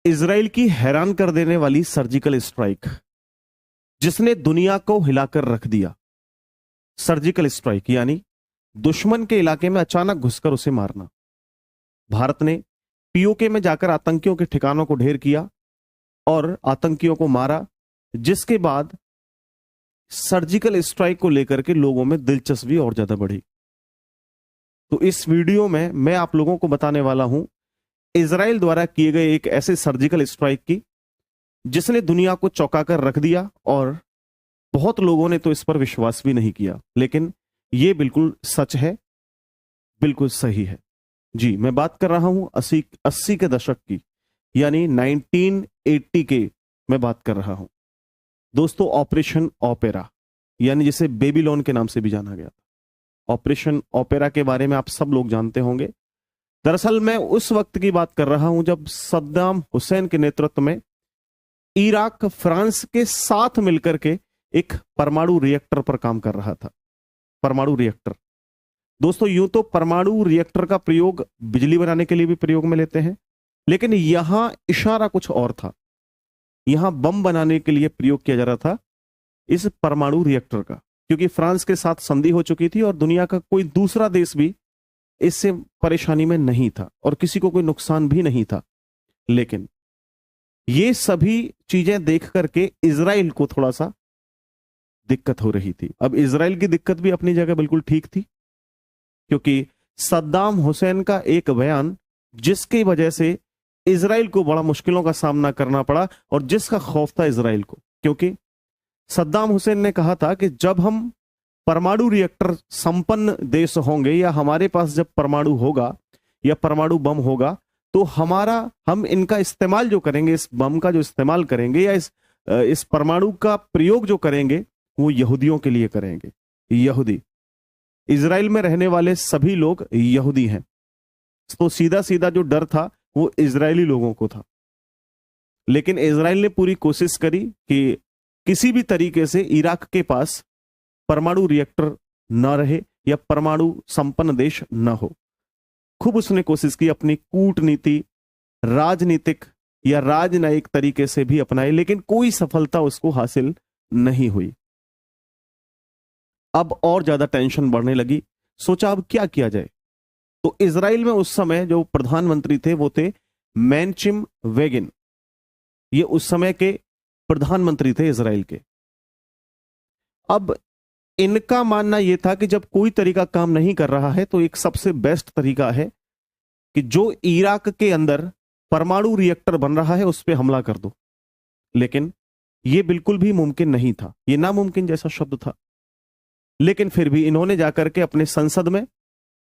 Israel की हैरान कर देने वाली सर्जिकल स्ट्राइक जिसने दुनिया को हिलाकर रख दिया। सर्जिकल स्ट्राइक यानी दुश्मन के इलाके में अचानक घुसकर उसे मारना। भारत ने पीओके में जाकर आतंकियों के ठिकानों को ढेर किया और आतंकियों को मारा, जिसके बाद सर्जिकल स्ट्राइक को लेकर के लोगों में दिलचस्पी और ज्यादा बढ़ी। तो इस वीडियो में मैं आप लोगों को बताने वाला हूं इजराइल द्वारा किए गए एक ऐसे सर्जिकल स्ट्राइक की जिसने दुनिया को चौंका कर रख दिया, और बहुत लोगों ने तो इस पर विश्वास भी नहीं किया, लेकिन यह बिल्कुल सच है, बिल्कुल सही है। जी, मैं बात कर रहा हूं 80 के दशक की, यानी 1980 के मैं बात कर रहा हूं दोस्तों। ऑपरेशन ओपेरा, यानी जिसे बेबीलोन के नाम से भी जाना गया था। ऑपरेशन ओपेरा के बारे में आप सब लोग जानते होंगे। दरअसल मैं उस वक्त की बात कर रहा हूं जब सद्दाम हुसैन के नेतृत्व में इराक फ्रांस के साथ मिलकर के एक परमाणु रिएक्टर पर काम कर रहा था। परमाणु रिएक्टर दोस्तों, यूं तो परमाणु रिएक्टर का प्रयोग बिजली बनाने के लिए भी प्रयोग में लेते हैं, लेकिन यहां इशारा कुछ और था। यहां बम बनाने के लिए प्रयोग किया जा रहा था इस परमाणु रिएक्टर का, क्योंकि फ्रांस के साथ संधि हो चुकी थी और दुनिया का कोई दूसरा देश भी इससे परेशानी में नहीं था और किसी को कोई नुकसान भी नहीं था। लेकिन ये सभी चीजें देख करके इजराइल को थोड़ा सा दिक्कत हो रही थी। अब इजराइल की दिक्कत भी अपनी जगह बिल्कुल ठीक थी, क्योंकि सद्दाम हुसैन का एक बयान जिसकी वजह से इजराइल को बड़ा मुश्किलों का सामना करना पड़ा और जिसका खौफ था इजराइल को, क्योंकि सद्दाम हुसैन ने कहा था कि जब हम परमाणु रिएक्टर संपन्न देश होंगे, या हमारे पास जब परमाणु होगा या परमाणु बम होगा, तो हम इनका इस्तेमाल जो करेंगे, इस बम का जो इस्तेमाल करेंगे या इस परमाणु का प्रयोग जो करेंगे, वो यहूदियों के लिए करेंगे। यहूदी, इजराइल में रहने वाले सभी लोग यहूदी हैं, तो सीधा सीधा जो डर था वो इजरायली लोगों को था। लेकिन इजराइल ने पूरी कोशिश करी कि किसी भी तरीके से इराक के पास परमाणु रिएक्टर न रहे या परमाणु संपन्न देश न हो। खूब उसने कोशिश की, अपनी कूटनीति, राजनीतिक या राजनयिक तरीके से भी अपनाई, लेकिन कोई सफलता उसको हासिल नहीं हुई। अब और ज्यादा टेंशन बढ़ने लगी। सोचा अब क्या किया जाए। तो इजराइल में उस समय जो प्रधानमंत्री थे वो थे मेनचिम वेगिन। ये उस समय के प्रधानमंत्री थे इजराइल के। अब इनका मानना यह था कि जब कोई तरीका काम नहीं कर रहा है तो एक सबसे बेस्ट तरीका है कि जो इराक के अंदर परमाणु रिएक्टर बन रहा है उस पर हमला कर दो। लेकिन यह बिल्कुल भी मुमकिन नहीं था, यह नामुमकिन जैसा शब्द था। लेकिन फिर भी इन्होंने जाकर के अपने संसद में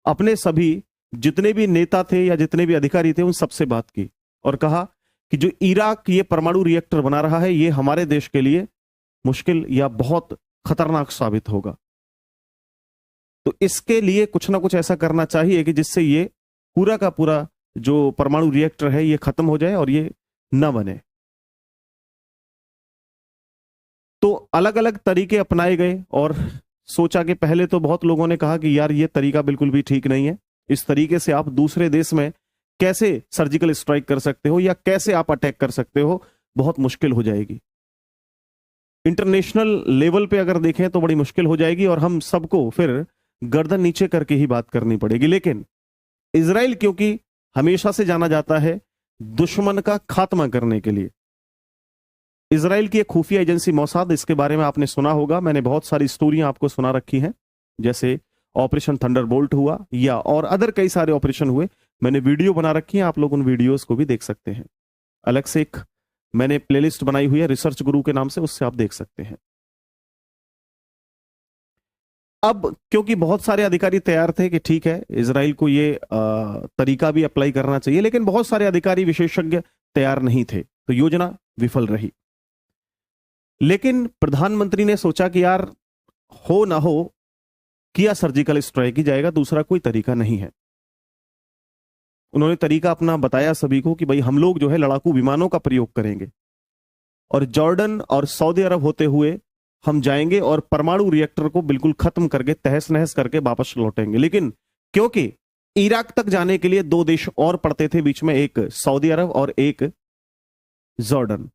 अपने सभी जितने भी नेता थे या जितने भी अधिकारी थे उन सबसे बात की और कहा कि जो इराक ये परमाणु रिएक्टर बना रहा है, ये हमारे देश के लिए मुश्किल या बहुत खतरनाक साबित होगा। तो इसके लिए कुछ ना कुछ ऐसा करना चाहिए कि जिससे ये पूरा का पूरा जो परमाणु रिएक्टर है ये खत्म हो जाए और ये न बने। तो अलग अलग तरीके अपनाए गए और सोचा कि पहले तो बहुत लोगों ने कहा कि यार ये तरीका बिल्कुल भी ठीक नहीं है, इस तरीके से आप दूसरे देश में कैसे सर्जिकल स्ट्राइक कर सकते हो या कैसे आप अटैक कर सकते हो, बहुत मुश्किल हो जाएगी। इंटरनेशनल लेवल पे अगर देखें तो बड़ी मुश्किल हो जाएगी और हम सबको फिर गर्दन नीचे करके ही बात करनी पड़ेगी। लेकिन इजराइल क्योंकि हमेशा से जाना जाता है दुश्मन का खात्मा करने के लिए, इजराइल की एक खुफिया एजेंसी मोसाद, इसके बारे में आपने सुना होगा, मैंने बहुत सारी स्टोरियां आपको सुना रखी हैं, जैसे ऑपरेशन थंडरबोल्ट हुआ या और अदर कई सारे ऑपरेशन हुए। मैंने वीडियो बना रखी है, आप लोग उन वीडियोस को भी देख सकते हैं। अलग से एक मैंने प्लेलिस्ट बनाई हुई है रिसर्च गुरु के नाम से, उससे आप देख सकते हैं। अब क्योंकि बहुत सारे अधिकारी तैयार थे कि ठीक है इजराइल को ये तरीका भी अप्लाई करना चाहिए, लेकिन बहुत सारे अधिकारी विशेषज्ञ तैयार नहीं थे, तो योजना विफल रही। लेकिन प्रधानमंत्री ने सोचा कि यार हो ना हो, किया सर्जिकल स्ट्राइक ही जाएगा, दूसरा कोई तरीका नहीं है। उन्होंने तरीका अपना बताया सभी को कि भाई हम लोग जो है लड़ाकू विमानों का प्रयोग करेंगे और जॉर्डन और सऊदी अरब होते हुए हम जाएंगे और परमाणु रिएक्टर को बिल्कुल खत्म करके तहस नहस करके वापस लौटेंगे। लेकिन क्योंकि इराक तक जाने के लिए दो देश और पड़ते थे बीच में, एक सऊदी अरब और एक जॉर्डन।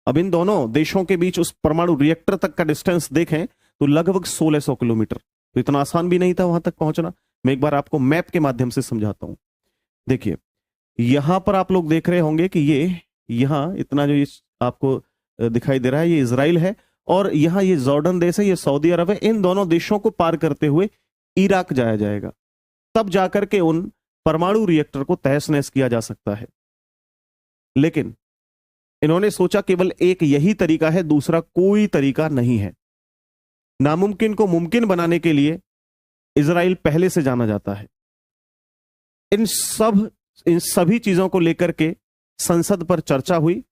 अब इन दोनों देशों के बीच उस परमाणु रिएक्टर तक का डिस्टेंस देखें तो लगभग 1600 किलोमीटर। तो इतना आसान भी नहीं था वहां तक पहुंचना। मैं एक बार आपको मैप के माध्यम से समझाता हूं। देखिए, यहां पर आप लोग देख रहे होंगे कि ये यहां इतना जो ये आपको दिखाई दे रहा है, ये इजराइल है, और यहां ये जॉर्डन देश है, ये सऊदी अरब है। इन दोनों देशों को पार करते हुए इराक जाया जाएगा, तब जाकर के उन परमाणु रिएक्टर को तहस नहस किया जा सकता है। लेकिन इन्होंने सोचा केवल एक यही तरीका है, दूसरा कोई तरीका नहीं है। नामुमकिन को मुमकिन बनाने के लिए इजराइल पहले से जाना जाता है। इन सभी चीजों को लेकर के संसद पर चर्चा हुई,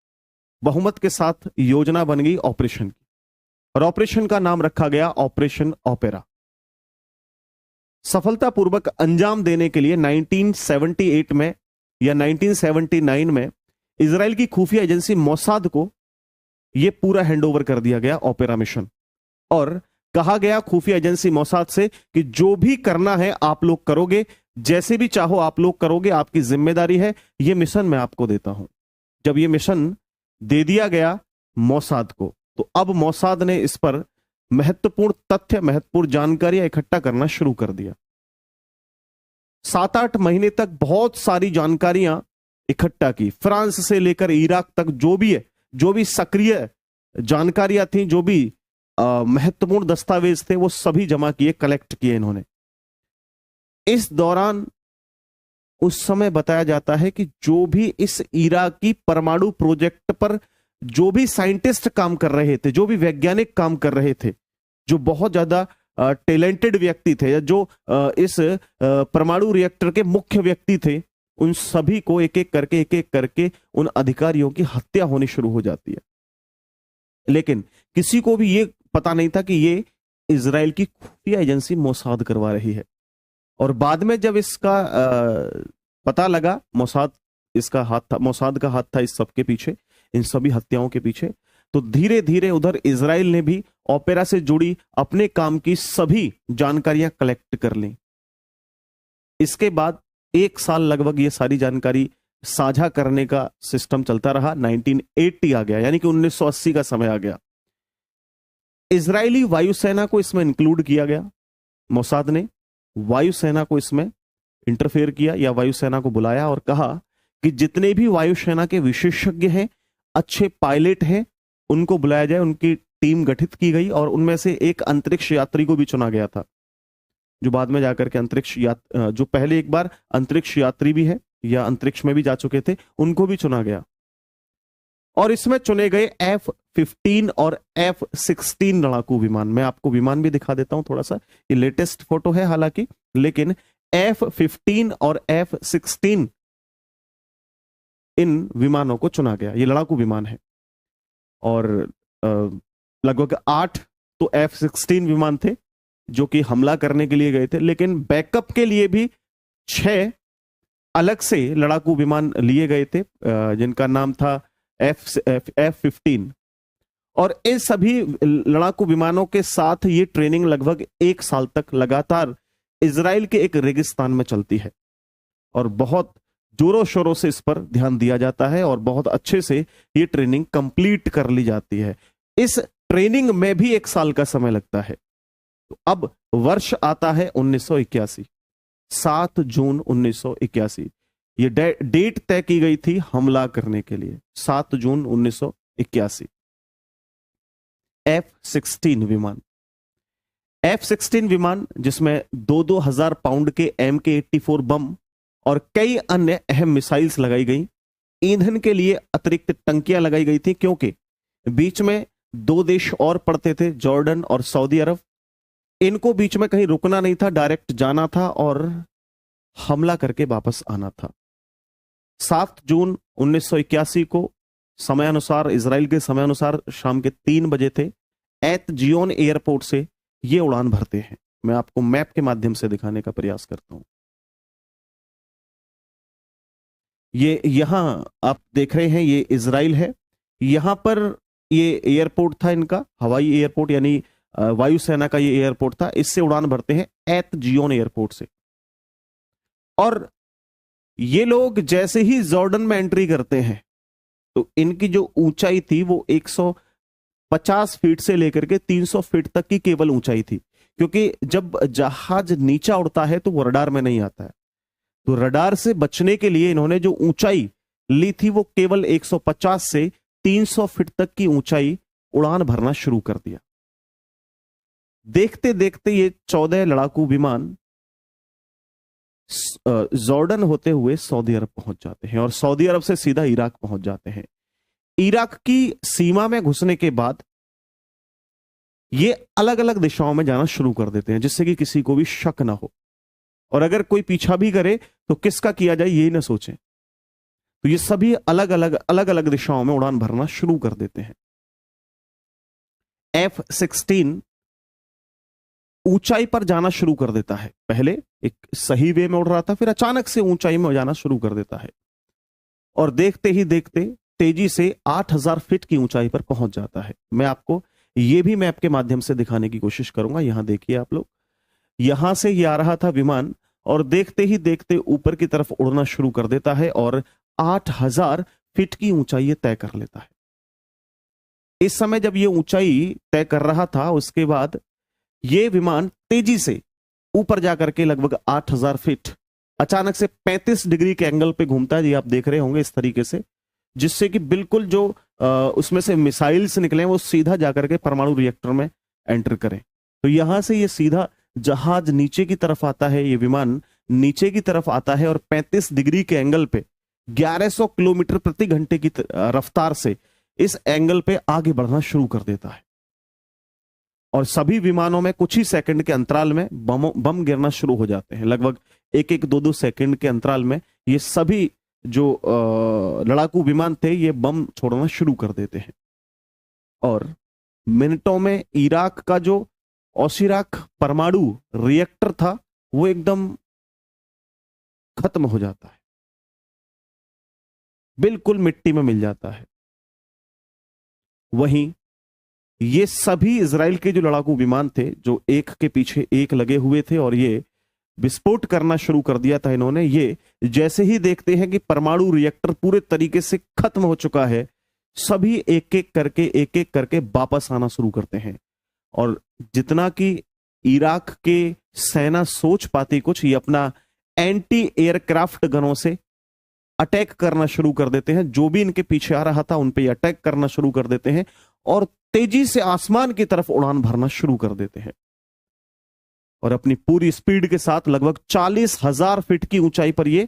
बहुमत के साथ योजना बन गई ऑपरेशन की, और ऑपरेशन का नाम रखा गया ऑपरेशन ओपेरा। सफलतापूर्वक अंजाम देने के लिए 1978 में या 1979 में इजराइल की खुफिया एजेंसी मोसाद को यह पूरा हैंडओवर कर दिया गया ऑपेरा मिशन, और कहा गया खुफिया एजेंसी मोसाद से कि जो भी करना है आप लोग करोगे, जैसे भी चाहो आप लोग करोगे, आपकी जिम्मेदारी है, यह मिशन मैं आपको देता हूं। जब यह मिशन दे दिया गया मोसाद को, तो अब मोसाद ने इस पर महत्वपूर्ण तथ्य, महत्वपूर्ण जानकारियां इकट्ठा करना शुरू कर दिया। 7-8 महीने तक बहुत सारी जानकारियां इकट्ठा की, फ्रांस से लेकर इराक तक जो भी सक्रिय जानकारियां थी, जो भी महत्वपूर्ण दस्तावेज थे, वो सभी जमा किए, कलेक्ट किए इन्होंने। इस दौरान उस समय बताया जाता है कि जो भी इस इराकी परमाणु प्रोजेक्ट पर जो भी साइंटिस्ट काम कर रहे थे, जो भी वैज्ञानिक काम कर रहे थे, जो बहुत ज्यादा टैलेंटेड व्यक्ति थे, या जो इस परमाणु रिएक्टर के मुख्य व्यक्ति थे, उन सभी को एक एक करके उन अधिकारियों की हत्या होनी शुरू हो जाती है। लेकिन किसी को भी यह पता नहीं था कि ये इजराइल की खुफिया एजेंसी मोसाद करवा रही है। और बाद में जब इसका पता लगा, मोसाद का हाथ था इस सब के पीछे, इन सभी हत्याओं के पीछे, तो धीरे धीरे उधर इजराइल ने भी ओपेरा से जुड़ी अपने काम की सभी जानकारियां कलेक्ट कर ली। इसके बाद 1 साल लगभग ये सारी जानकारी साझा करने का सिस्टम चलता रहा। 1980 आ गया, यानी कि 1980 का समय आ गया। इजरायली वायुसेना को इसमें इंक्लूड किया गया। मोसाद ने वायुसेना को इसमें इंटरफेयर किया, या वायुसेना को बुलाया और कहा कि जितने भी वायुसेना के विशेषज्ञ हैं, अच्छे पायलट हैं, उनको बुलाया जाए। उनकी टीम गठित की गई, और उनमें से एक अंतरिक्ष यात्री को भी चुना गया था, जो बाद में जाकर के जो पहले एक बार अंतरिक्ष यात्री भी है या अंतरिक्ष में भी जा चुके थे, उनको भी चुना गया। और इसमें चुने गए F-15 और F-16 लड़ाकू विमान। मैं आपको विमान भी दिखा देता हूं थोड़ा सा, ये लेटेस्ट फोटो है हालांकि, लेकिन F-15 और F-16 इन विमानों को चुना गया। ये लड़ाकू विमान है, और लगभग 8 तो F-16 विमान थे जो कि हमला करने के लिए गए थे, लेकिन बैकअप के लिए भी 6 अलग से लड़ाकू विमान लिए गए थे, जिनका नाम था F-15। और इन सभी लड़ाकू विमानों के साथ ये ट्रेनिंग लगभग 1 साल तक लगातार इजराइल के एक रेगिस्तान में चलती है, और बहुत जोरों शोरों से इस पर ध्यान दिया जाता है, और बहुत अच्छे से ये ट्रेनिंग कंप्लीट कर ली जाती है। इस ट्रेनिंग में भी 1 साल का समय लगता है। तो अब वर्ष आता है 1981, 7 जून 1981। ये डेट तय की गई थी हमला करने के लिए, 7 जून 1981। F-16 विमान, F-16 विमान जिसमें 2-2 हजार पाउंड के MK-84 बम और कई अन्य अहम मिसाइल्स लगाई गई। ईंधन के लिए अतिरिक्त टंकियां लगाई गई थी, क्योंकि बीच में 2 देश और पड़ते थे, जॉर्डन और सऊदी अरब। इनको बीच में कहीं रुकना नहीं था, डायरेक्ट जाना था और हमला करके वापस आना था। 7 जून 1981 को समयानुसार, इजराइल के समयानुसार शाम के 3 बजे थे, एत जियोन एयरपोर्ट से ये उड़ान भरते हैं। मैं आपको मैप के माध्यम से दिखाने का प्रयास करता हूं। ये यहां आप देख रहे हैं, ये इजराइल है। यहां पर ये एयरपोर्ट था इनका, हवाई एयरपोर्ट, यानी वायुसेना का ये एयरपोर्ट था। इससे उड़ान भरते हैं एत जियोन एयरपोर्ट से। और ये लोग जैसे ही जॉर्डन में एंट्री करते हैं, तो इनकी जो ऊंचाई थी वो 150 फीट से लेकर के 300 फीट तक की केवल ऊंचाई थी, क्योंकि जब जहाज नीचा उड़ता है तो वो रडार में नहीं आता है। तो रडार से बचने के लिए इन्होंने जो ऊंचाई ली थी वो केवल 150 से 300 फीट तक की ऊंचाई उड़ान भरना शुरू कर दिया। देखते देखते ये 14 लड़ाकू विमान जॉर्डन होते हुए सऊदी अरब पहुंच जाते हैं और सऊदी अरब से सीधा इराक पहुंच जाते हैं। इराक की सीमा में घुसने के बाद ये अलग अलग दिशाओं में जाना शुरू कर देते हैं, जिससे कि किसी को भी शक ना हो, और अगर कोई पीछा भी करे तो किसका किया जाए ये ना सोचें। तो ये सभी अलग अलग दिशाओं में उड़ान भरना शुरू कर देते हैं। F-16 ऊंचाई पर जाना शुरू कर देता है। पहले एक सही वे में उड़ रहा था, फिर अचानक से ऊंचाई में जाना शुरू कर देता है और देखते ही देखते तेजी से 8000 फीट की ऊंचाई पर पहुंच जाता है। मैं आपको ये भी मैप के माध्यम से दिखाने की कोशिश करूंगा। यहां देखिए आप लोग, यहां से ये आ रहा था विमान और देखते ही देखते ऊपर की तरफ उड़ना शुरू कर देता है और 8000 फीट की ऊंचाई ये तय कर लेता है। इस समय जब ये ऊंचाई तय कर रहा था, उसके बाद ये विमान तेजी से ऊपर जाकर के लगभग 8000 फीट अचानक से 35 डिग्री के एंगल पे घूमता है। ये आप देख रहे होंगे इस तरीके से, जिससे कि बिल्कुल जो उसमें से मिसाइल्स निकले वो सीधा जाकर के परमाणु रिएक्टर में एंटर करें। तो यहां से ये सीधा जहाज नीचे की तरफ आता है, ये विमान नीचे की तरफ आता है और 35 डिग्री के एंगल पे 1100 किलोमीटर प्रति घंटे की रफ्तार से इस एंगल पे आगे बढ़ना शुरू कर देता है। और सभी विमानों में कुछ ही सेकंड के अंतराल में बम गिरना शुरू हो जाते हैं। लगभग 1-2 सेकंड के अंतराल में ये सभी जो लड़ाकू विमान थे ये बम छोड़ना शुरू कर देते हैं और मिनटों में इराक का जो ओसिराक परमाणु रिएक्टर था वो एकदम खत्म हो जाता है, बिल्कुल मिट्टी में मिल जाता है। वहीं ये सभी इजराइल के जो लड़ाकू विमान थे, जो एक के पीछे एक लगे हुए थे और ये विस्फोट करना शुरू कर दिया था इन्होंने, ये जैसे ही देखते हैं कि परमाणु रिएक्टर पूरे तरीके से खत्म हो चुका है, सभी एक एक करके वापस आना शुरू करते हैं। और जितना कि इराक के सेना सोच पाती कुछ, ये अपना एंटी एयरक्राफ्ट गनों से अटैक करना शुरू कर देते हैं। जो भी इनके पीछे आ रहा था उन पे अटैक करना शुरू कर देते हैं और तेजी से आसमान की तरफ उड़ान भरना शुरू कर देते हैं और अपनी पूरी स्पीड के साथ लगभग 40,000 फीट की ऊंचाई पर ये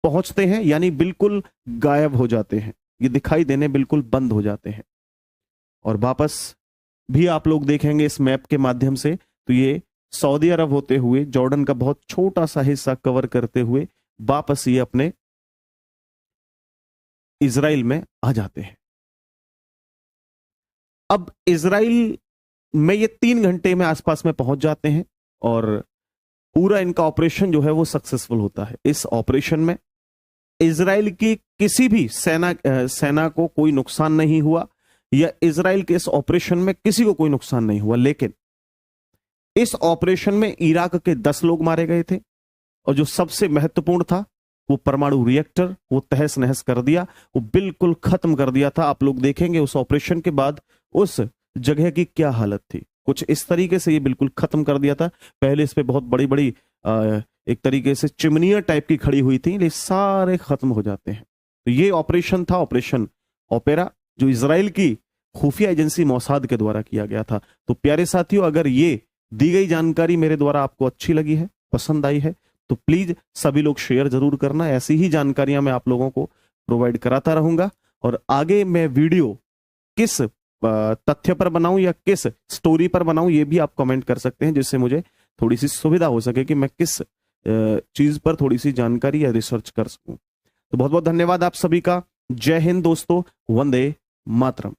पहुंचते हैं, यानी बिल्कुल गायब हो जाते हैं, ये दिखाई देने बिल्कुल बंद हो जाते हैं। और वापस भी आप लोग देखेंगे इस मैप के माध्यम से, तो ये सऊदी अरब होते हुए जॉर्डन का बहुत छोटा सा हिस्सा कवर करते हुए वापस ये अपने इजराइल में आ जाते हैं। अब इजराइल में ये 3 घंटे में आसपास में पहुंच जाते हैं और पूरा इनका ऑपरेशन जो है वो सक्सेसफुल होता है। इस ऑपरेशन में इजराइल की किसी भी सेना को कोई नुकसान नहीं हुआ, या इजराइल के इस ऑपरेशन में किसी को कोई नुकसान नहीं हुआ। लेकिन इस ऑपरेशन में इराक के 10 लोग मारे गए थे और जो सबसे महत्वपूर्ण था वो परमाणु रिएक्टर, वो तहस नहस कर दिया, वो बिल्कुल खत्म कर दिया था। आप लोग देखेंगे उस ऑपरेशन के बाद उस जगह की क्या हालत थी, कुछ इस तरीके से ये बिल्कुल खत्म कर दिया था। पहले इस पे बहुत बड़ी बड़ी एक तरीके से चिमनियां टाइप की खड़ी हुई थी, ये सारे खत्म हो जाते हैं। तो ये ऑपरेशन था, ऑपरेशन ओपेरा, जो इजराइल की खुफिया एजेंसी मोसाद के द्वारा किया गया था। तो प्यारे साथियों, अगर ये दी गई जानकारी मेरे द्वारा आपको अच्छी लगी है, पसंद आई है, तो प्लीज सभी लोग शेयर जरूर करना। ऐसी ही जानकारियां मैं आप लोगों को प्रोवाइड कराता रहूंगा और आगे मैं वीडियो किस तथ्य पर बनाऊं या किस स्टोरी पर बनाऊं ये भी आप कमेंट कर सकते हैं, जिससे मुझे थोड़ी सी सुविधा हो सके कि मैं किस चीज पर थोड़ी सी जानकारी या रिसर्च कर सकूं। तो बहुत बहुत धन्यवाद आप सभी का। जय हिंद दोस्तों, वंदे मातरम।